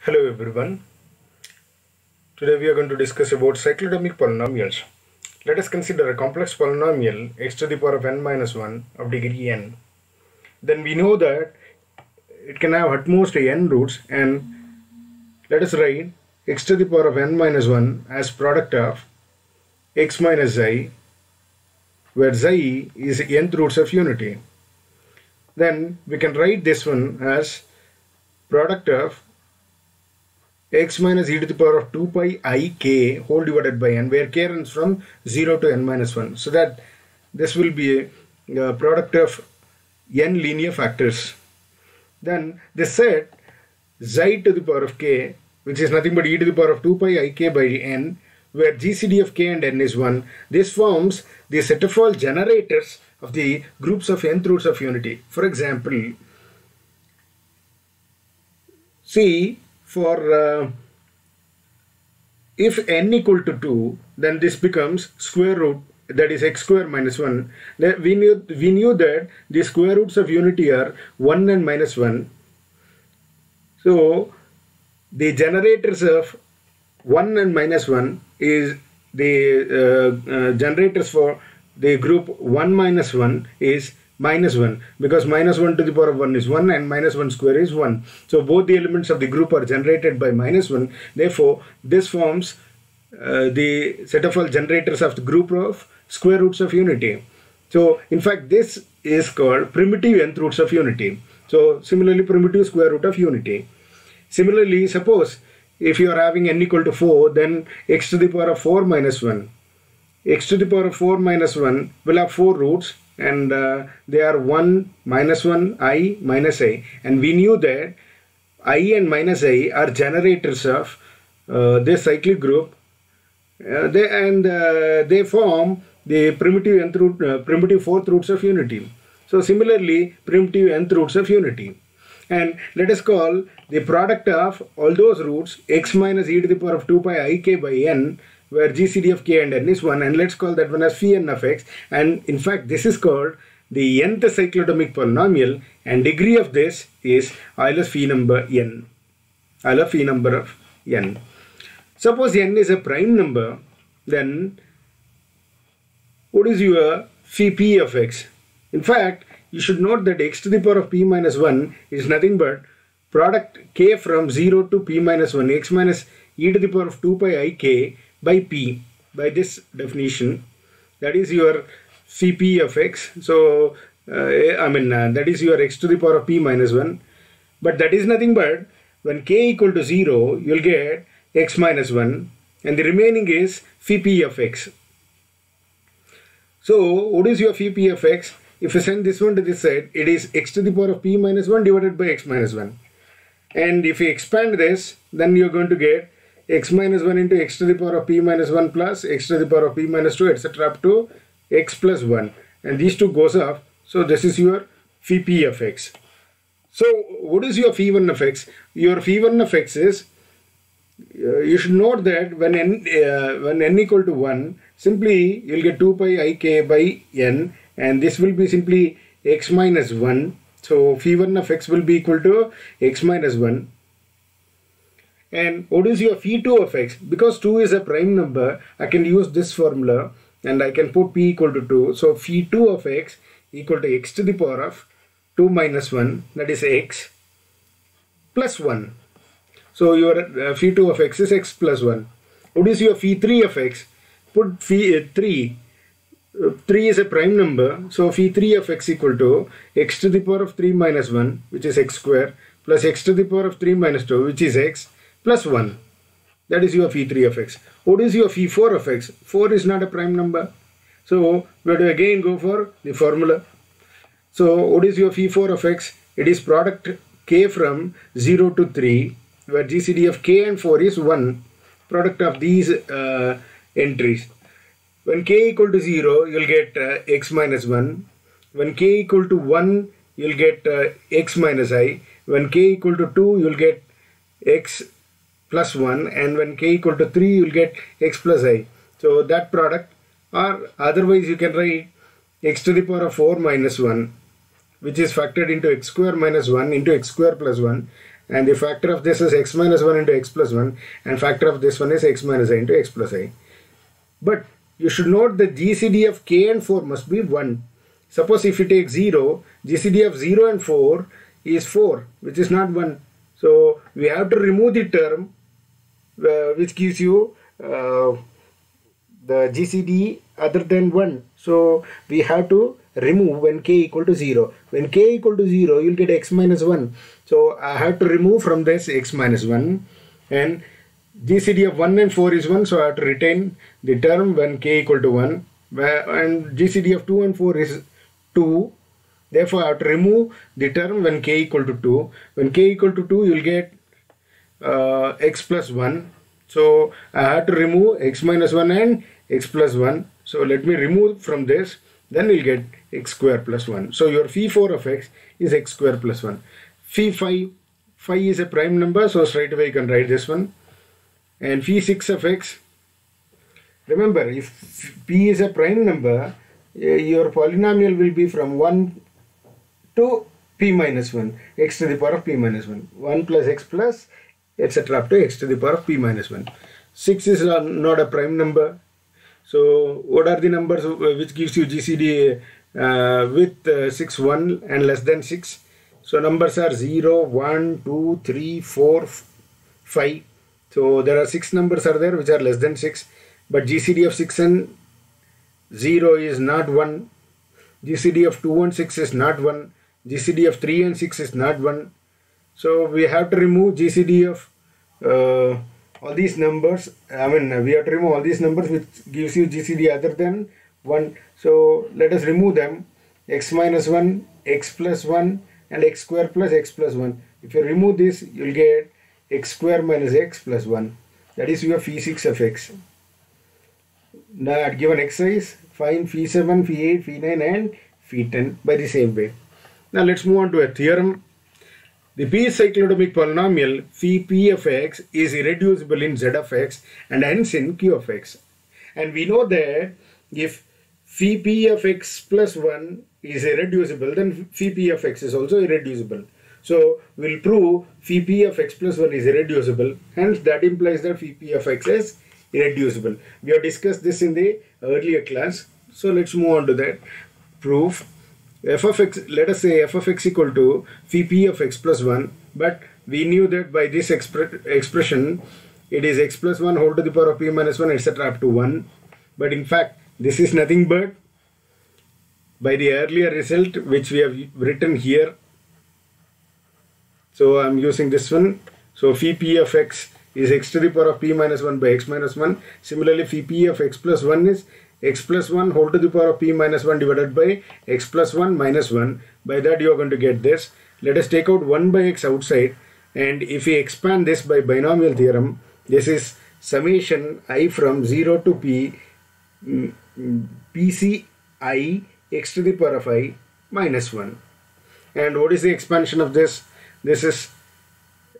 Hello everyone. Today we are going to discuss about cyclotomic polynomials. Let us consider a complex polynomial x to the power of n minus 1 of degree n. Then we know that it can have at most n roots, and let us write x to the power of n minus 1 as product of x minus xi, where xi is nth roots of unity. Then we can write this one as product of x minus e to the power of 2 pi I k whole divided by n, where k runs from 0 to n minus 1. So that this will be a product of n linear factors. Then this set xi to the power of k, which is nothing but e to the power of 2 pi I k by n, where GCD of k and n is 1. This forms the set of all generators of the groups of nth roots of unity. For example, see, for if n equal to 2, then this becomes square root, that is x square minus 1. We knew that the square roots of unity are 1 and minus 1. So the generators of 1 and minus 1 is the generators for the group 1 minus 1 is minus 1, because minus 1 to the power of 1 is 1 and minus 1 square is 1. So both the elements of the group are generated by minus 1. Therefore, this forms the set of all generators of the group of square roots of unity. So in fact, this is called primitive nth roots of unity. So similarly, primitive square root of unity. Similarly, suppose if you are having n equal to 4, then x to the power of 4 minus 1. X to the power of 4 minus 1 will have 4 roots, and they are 1, minus 1, I, minus I. And we knew that I and minus I are generators of this cyclic group. They form the primitive nth root, primitive fourth roots of unity. So similarly, primitive nth roots of unity. And let us call the product of all those roots x minus e to the power of 2 pi I k by n, where GCD of k and n is 1, and let's call that one as phi n of x. And in fact, this is called the nth cyclotomic polynomial, and degree of this is Euler's phi number n. Euler's phi number of n. Suppose n is a prime number, then what is your phi p of x? In fact, you should note that x to the power of p minus 1 is nothing but product k from 0 to p minus 1, x minus e to the power of 2 pi I k by p, by this definition. That is your phi p of x. So that is your x to the power of p minus 1. But that is nothing but when k equal to 0, you will get x minus 1, and the remaining is phi p of x. So what is your phi p of x? If you send this one to this side, it is x to the power of p minus 1 divided by x minus 1. And if you expand this, then you are going to get x minus 1 into x to the power of p minus 1 plus x to the power of p minus 2, etc. up to x plus 1. And these two goes off. So this is your phi p of x. So what is your phi 1 of x? Your phi 1 of x is, you should note that when n equal to 1, simply you will get 2 pi I k by n, and this will be simply x minus 1. So phi 1 of x will be equal to x minus 1. And what is your phi 2 of x? Because 2 is a prime number, I can use this formula and I can put p equal to 2. So phi 2 of x equal to x to the power of 2 minus 1, that is x, plus 1. So your phi 2 of x is x plus 1. What is your phi 3 of x? Put phi 3. 3 is a prime number, so phi 3 of x equal to x to the power of 3 minus 1, which is x square, plus x to the power of 3 minus 2, which is x, plus 1. That is your phi 3 of x. What is your phi 4 of x? 4 is not a prime number. So we have to again go for the formula. So what is your phi 4 of x? It is product k from 0 to 3, where GCD of k and 4 is 1. Product of these entries. When k equal to 0, you will get x minus 1. When k equal to 1, you will get x minus I. When k equal to 2, you will get x plus 1. And when k equal to 3, you will get x plus I. So that product, or otherwise you can write x to the power of 4 minus 1, which is factored into x square minus 1 into x square plus 1. and the factor of this is x minus 1 into x plus 1, and factor of this one is x minus I into x plus I. But you should note that GCD of k and 4 must be 1. Suppose if you take 0, GCD of 0 and 4 is 4, which is not 1. So we have to remove the term which gives you the GCD other than 1. So we have to remove when k equal to 0. When k equal to 0, you'll get x minus 1. So I have to remove from this x minus 1, and GCD of 1 and 4 is 1, so I have to retain the term when k equal to 1, and GCD of 2 and 4 is 2. Therefore, I have to remove the term when k equal to 2. When k equal to 2, you'll get x plus 1. So I have to remove x minus 1 and x plus 1. So let me remove from this. Then you'll get x square plus 1. So your phi 4 of x is x square plus 1. Phi 5 is a prime number, so straight away you can write this one. And phi 6 of x, remember, if p is a prime number, your polynomial will be from 1 to p minus 1, x to the power of p minus 1. 1 plus x plus, etc. up to x to the power of p minus 1. 6 is not a prime number. So what are the numbers which gives you GCD with 6, 1 and less than 6? So numbers are 0, 1, 2, 3, 4, 5. So there are 6 numbers are there which are less than 6. But GCD of 6 and 0 is not 1. GCD of 2 and 6 is not 1. GCD of 3 and 6 is not 1. So we have to remove GCD of all these numbers. I mean, we have to remove all these numbers which gives you GCD other than 1. So let us remove them. X minus 1, x plus 1 and x square plus x plus 1. If you remove this, you will get x square minus x plus 1. That is your phi 6 of x. Now at given exercise, find phi 7, phi 8, phi 9 and phi 10 by the same way. Now let's move on to a theorem. The p cyclotomic polynomial phi p of x is irreducible in z of x and hence in q of x. And we know that if phi p of x plus 1 is irreducible, then phi p of x is also irreducible. So we'll prove phi p of x plus 1 is irreducible. Hence that implies that phi p of x is irreducible. We have discussed this in the earlier class. So let's move on to that proof. F of x, let us say f of x equal to phi p of x plus 1, but we knew that by this expression it is x plus 1 whole to the power of p minus 1 etc. up to 1. But in fact this is nothing but by the earlier result which we have written here. So I am using this one. So phi p of x is x to the power of p minus 1 by x minus 1. Similarly, phi p of x plus 1 is x plus 1 whole to the power of p minus 1 divided by x plus 1 minus 1. By that you are going to get this. Let us take out 1 by x outside, and if we expand this by binomial theorem, this is summation I from 0 to p pci x to the power of I minus 1. And what is the expansion of this? This is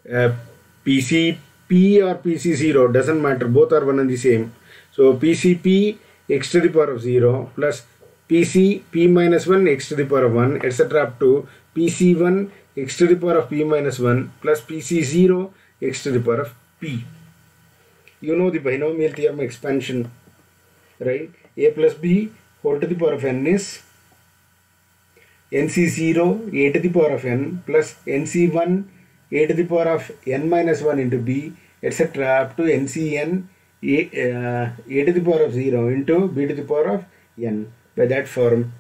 PCP or PC0, doesn't matter, both are one and the same. So PCP x to the power of 0 plus PC p minus 1 x to the power of 1 etc. up to PC1 x to the power of p minus 1 plus PC0 x to the power of p. You know the binomial theorem expansion, right? A plus b whole to the power of n is NC0 a to the power of n plus NC1 a to the power of n minus 1 into b etc. up to NCn a to the power of 0 into b to the power of n by that form.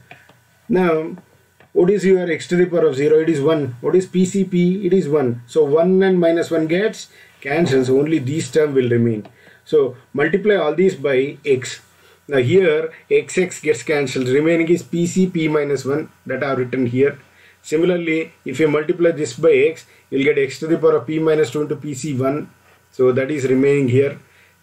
Now what is your x to the power of 0? It is 1. What is PCP? It is 1. So 1 and minus 1 gets cancels. Only these term will remain. So multiply all these by x. Now here xx gets cancelled. Remaining is PCP minus 1 that I have written here. Similarly, if you multiply this by x, you will get x to the power of p minus 2 into PC1. So that is remaining here.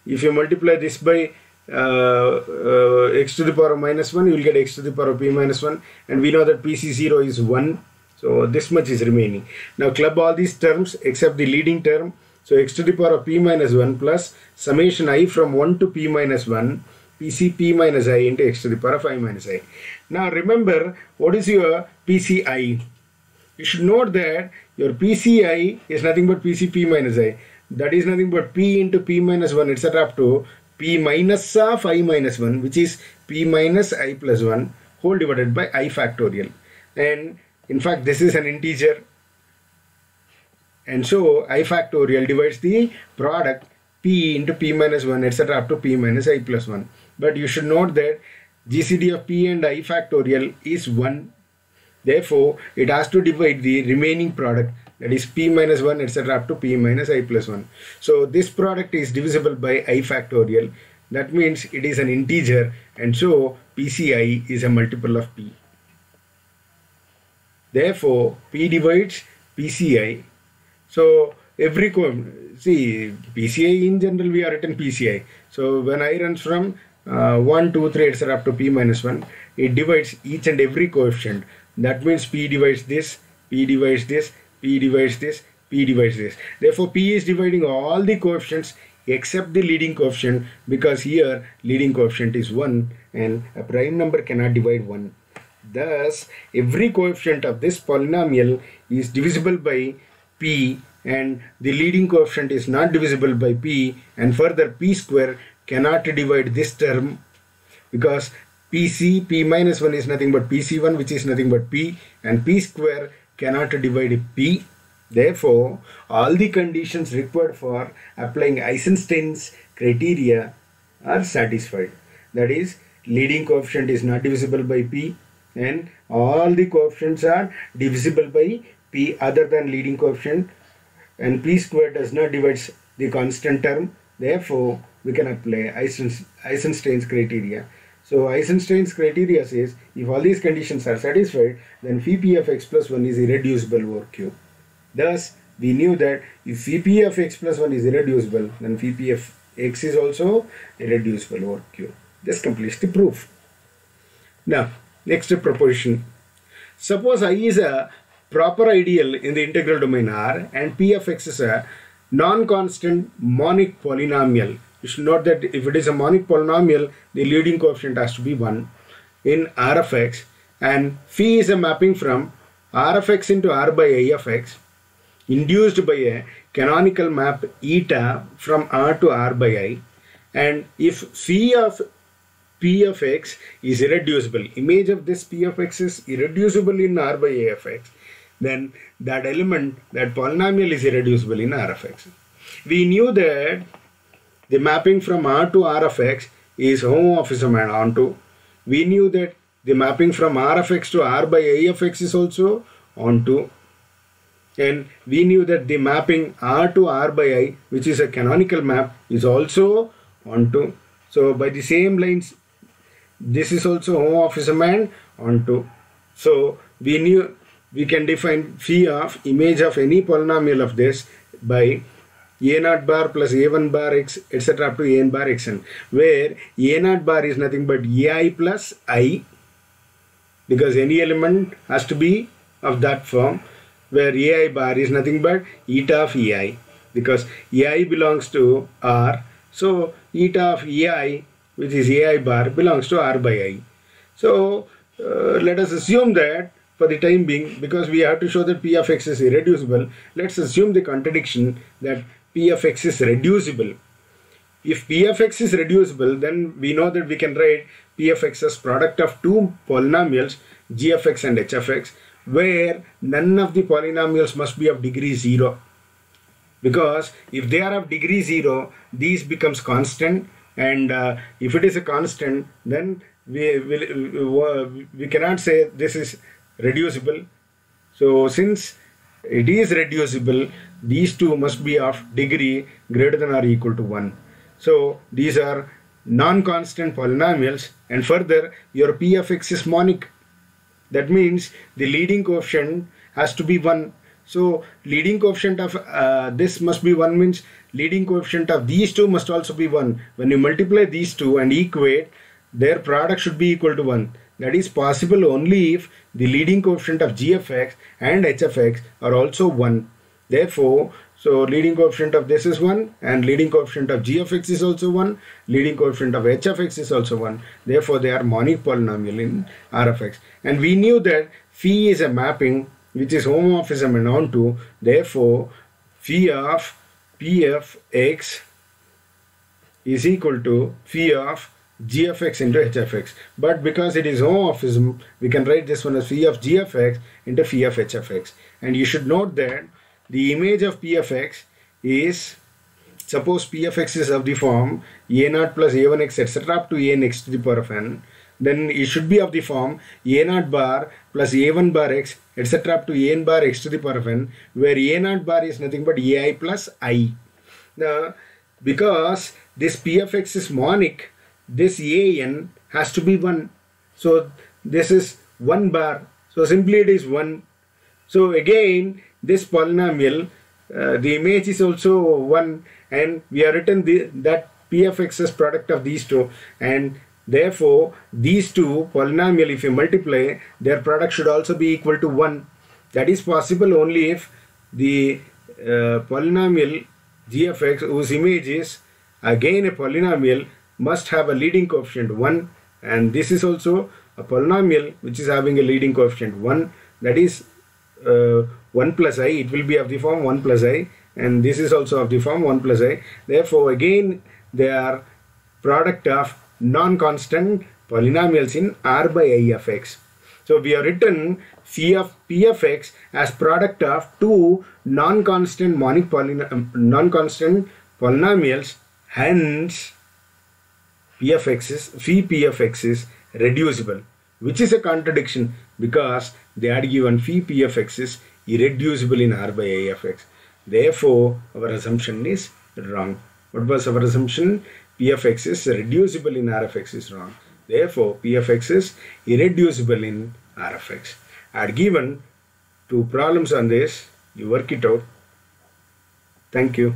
If you multiply this by x to the power of minus 1, you will get x to the power of p minus 1. And we know that PC0 is 1. So this much is remaining. Now club all these terms except the leading term. So x to the power of p minus 1 plus summation I from 1 to p minus 1. PCP minus I into x to the power of I minus I. Now remember, what is your PCI? you should note that your PCI is nothing but PCP minus I. That is nothing but P into P minus 1, etc. up to P minus of I minus 1, which is P minus I plus 1 whole divided by I factorial. And in fact, this is an integer. And so I factorial divides the product P into P minus 1, etc. up to P minus I plus 1. But you should note that GCD of P and I factorial is 1. Therefore, it has to divide the remaining product, that is P minus 1, etc. up to P minus I plus 1. So this product is divisible by I factorial. That means it is an integer, and so PCI is a multiple of P. Therefore, P divides PCI. So every PCI in general we are written PCI. So when I runs from 1, 2, 3, etc. up to P minus 1, it divides each and every coefficient. That means P divides this, P divides this, P divides this, P divides this. Therefore, P is dividing all the coefficients except the leading coefficient, because here leading coefficient is 1 and a prime number cannot divide 1. Thus, every coefficient of this polynomial is divisible by P and the leading coefficient is not divisible by P, and further P square cannot divide this term because P minus 1 is nothing but PC1, which is nothing but P, and P square cannot divide P. Therefore, all the conditions required for applying Eisenstein's criteria are satisfied. That is, leading coefficient is not divisible by P and all the coefficients are divisible by P other than leading coefficient, and P square does not divide the constant term. Therefore, we can apply Eisenstein's criteria. So Eisenstein's criteria says if all these conditions are satisfied, then Phi of x plus 1 is irreducible over Q. Thus, we knew that if Phi of x plus 1 is irreducible, then Phi of x is also irreducible over Q. This completes the proof. Now, next proposition. Suppose I is a proper ideal in the integral domain R and P of x is a non-constant monic polynomial. You should note that if it is a monic polynomial, the leading coefficient has to be 1 in R of x, and phi is a mapping from R of x into R by I of x induced by a canonical map eta from R to R by I, and if phi of P of x is irreducible, image of this P of x is irreducible in R by I of x, then that element, that polynomial is irreducible in R of x. We knew that the mapping from R to R of x is homomorphism and onto. We knew that the mapping from R of x to R by I of x is also onto. And we knew that the mapping R to R by I, which is a canonical map, is also onto. So by the same lines, this is also homomorphism and onto. So we knew we can define phi of image of any polynomial of this by a0 bar plus a1 bar x, etc. up to an bar xn, where a0 bar is nothing but ai plus I, because any element has to be of that form, where ai bar is nothing but eta of ei, because ai belongs to R. So eta of ei, which is ai bar, belongs to R by I. So let us assume that for the time being, because we have to show that P of x is irreducible, let's assume the contradiction that P of x is reducible. If P of x is reducible, then we know that we can write P of x as product of two polynomials, g of x and h of x, where none of the polynomials must be of degree 0. Because if they are of degree 0, these becomes constant, and if it is a constant, then we cannot say this is reducible. So since it is reducible, these two must be of degree greater than or equal to 1. So these are non-constant polynomials, and further your P of x is monic. That means the leading coefficient has to be 1. So leading coefficient of this must be 1 means leading coefficient of these two must also be 1. When you multiply these two and equate, their product should be equal to 1. That is possible only if the leading coefficient of g of x and h of x are also 1. Therefore, so leading coefficient of this is 1 and leading coefficient of g of x is also 1. Leading coefficient of h of x is also 1. Therefore, they are monic polynomial in R of x. And we knew that phi is a mapping which is homomorphism and onto. Therefore, phi of p of x is equal to phi of g of x into h of x. But because it is homomorphism, we can write this one as phi of g of x into phi of h of x. And you should note that the image of p of x is, suppose p of x is of the form a0 plus a1x etc. up to an x to the power of n, then it should be of the form a0 bar plus a1 bar x etc. up to an bar x to the power of n, where a0 bar is nothing but ai plus I. Now, because this p of x is monic, this an has to be 1. So this is 1 bar. So simply it is 1. So again, this polynomial, the image is also 1, and we have written that p of x is product of these two, and therefore these two polynomial, if you multiply, their product should also be equal to 1. That is possible only if the polynomial g of x, whose image is again a polynomial, must have a leading coefficient 1, and this is also a polynomial which is having a leading coefficient 1, that is 1 plus I. It will be of the form 1 plus I, and this is also of the form 1 plus I. Therefore again they are product of non-constant polynomials in R by I of x. So we have written phi of p of x as product of two non-constant polynomials, hence p of x is, phi p of x is reducible, which is a contradiction because they had given phi p of x is irreducible in R by I of x. Therefore our assumption is wrong. What was our assumption? P of x is reducible in R of x is wrong. Therefore p of x is irreducible in R of x. I had given 2 problems on this. You work it out. Thank you.